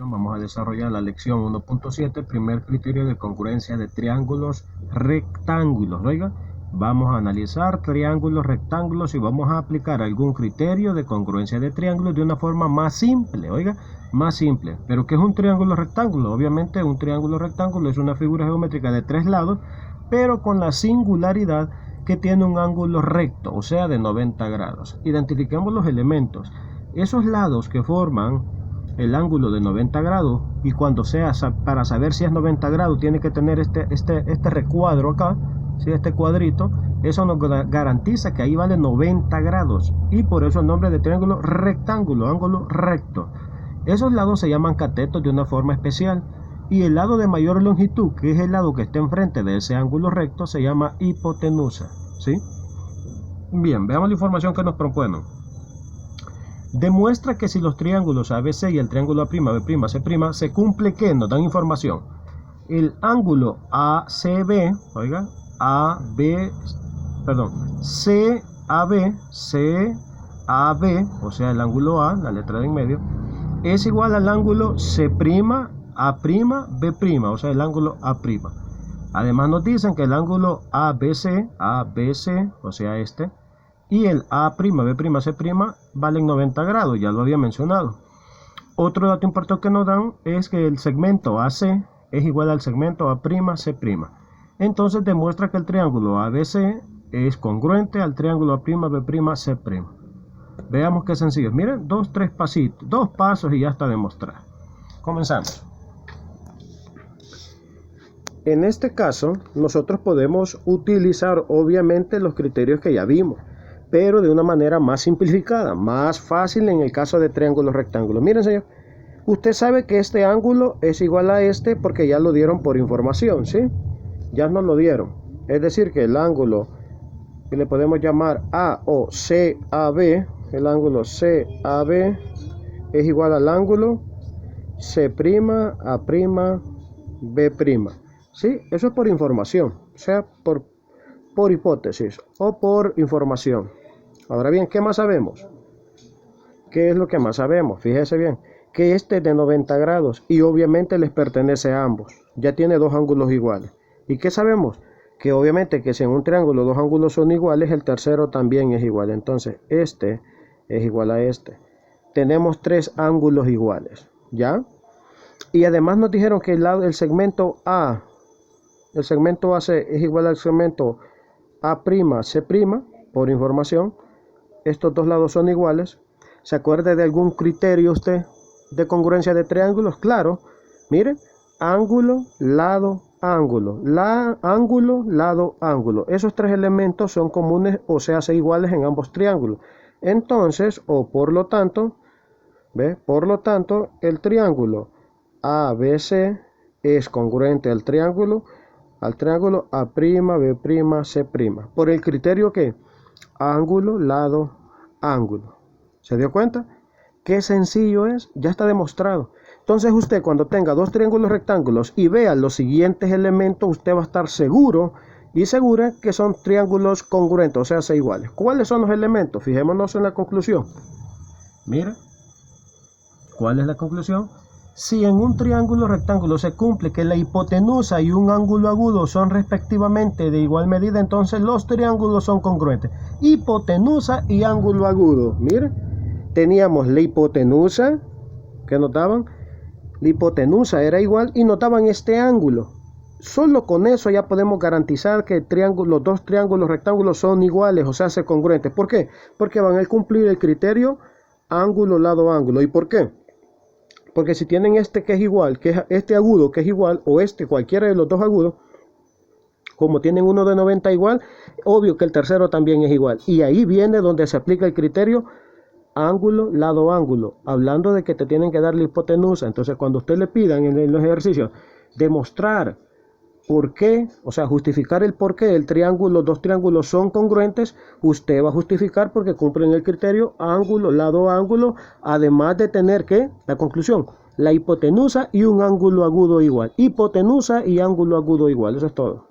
Vamos a desarrollar la lección 1.7, primer criterio de congruencia de triángulos rectángulos. Oiga, vamos a analizar triángulos rectángulos y vamos a aplicar algún criterio de congruencia de triángulos de una forma más simple. Oiga, más simple. ¿Pero qué es un triángulo rectángulo? Obviamente un triángulo rectángulo es una figura geométrica de tres lados, pero con la singularidad que tiene un ángulo recto, o sea de 90 grados. Identifiquemos los elementos. Esos lados que forman el ángulo de 90 grados, y cuando sea, para saber si es 90 grados, tiene que tener este recuadro acá, ¿sí? Este cuadrito, eso nos garantiza que ahí vale 90 grados, y por eso el nombre de triángulo rectángulo, ángulo recto. Esos lados se llaman catetos de una forma especial, y el lado de mayor longitud, que es el lado que está enfrente de ese ángulo recto, se llama hipotenusa, ¿sí? Bien, veamos la información que nos proponen. Demuestra que si los triángulos ABC y el triángulo A'B', C' se cumple que nos dan información. El ángulo ACB, oiga, CAB, o sea el ángulo A, la letra de en medio, es igual al ángulo C'A'B', o sea el ángulo A'. Además nos dicen que el ángulo ABC, o sea este, y el A'B', C' valen 90 grados, ya lo había mencionado. Otro dato importante que nos dan es que el segmento AC es igual al segmento A'C'. Entonces demuestra que el triángulo ABC es congruente al triángulo A'B', C'. Veamos qué sencillo. Miren, dos pasos y ya está demostrado. Comenzamos. En este caso, nosotros podemos utilizar obviamente los criterios que ya vimos, pero de una manera más simplificada, más fácil en el caso de triángulos rectángulos. Miren, señor, usted sabe que este ángulo es igual a este porque ya lo dieron por información, ¿sí? Ya nos lo dieron. Es decir, que el ángulo que le podemos llamar A o CAB, el ángulo CAB es igual al ángulo C'A'B', ¿sí? Eso es por información, o sea, por hipótesis o por información. Ahora bien, ¿qué más sabemos? ¿Qué es lo que más sabemos? Fíjese bien, que este es de 90 grados y obviamente les pertenece a ambos. Ya tiene dos ángulos iguales. ¿Y qué sabemos? Que obviamente que si en un triángulo dos ángulos son iguales, el tercero también es igual. Entonces, este es igual a este. Tenemos tres ángulos iguales, ¿ya? Y además nos dijeron que el segmento A, el segmento AC es igual al segmento A'C', por información. Estos dos lados son iguales. ¿Se acuerda de algún criterio usted de congruencia de triángulos? Claro, mire, ángulo, lado, ángulo, ángulo, lado, ángulo. Esos tres elementos son comunes o se hacen iguales en ambos triángulos. Entonces, o por lo tanto, por lo tanto, el triángulo ABC es congruente al triángulo A'B', C'. Por el criterio que ángulo, lado, ángulo. ¿Se dio cuenta? Qué sencillo es, ya está demostrado. Entonces usted cuando tenga dos triángulos rectángulos y vea los siguientes elementos, usted va a estar seguro y segura que son triángulos congruentes, o sea, iguales. ¿Cuáles son los elementos? Fijémonos en la conclusión. Mira, ¿cuál es la conclusión? Si en un triángulo rectángulo se cumple que la hipotenusa y un ángulo agudo son respectivamente de igual medida, entonces los triángulos son congruentes. Hipotenusa y ángulo agudo. Miren, teníamos la hipotenusa, que nos daban, la hipotenusa era igual y nos daban este ángulo. Solo con eso ya podemos garantizar que los dos triángulos rectángulos son iguales, o sea, se congruentes. ¿Por qué? Porque van a cumplir el criterio ángulo, lado, ángulo. ¿Y por qué? Porque si tienen este que es igual, que es este agudo que es igual, o cualquiera de los dos agudos, como tienen uno de 90 igual, obvio que el tercero también es igual. Y ahí viene donde se aplica el criterio ángulo, lado, ángulo. Hablando de que te tienen que dar la hipotenusa. Entonces cuando usted le pidan en los ejercicios demostrar por qué, o sea, justificar el por qué los dos triángulos son congruentes, usted va a justificar porque cumplen el criterio ángulo, lado, ángulo, además de tener la conclusión, la hipotenusa y un ángulo agudo igual. Hipotenusa y ángulo agudo igual, eso es todo.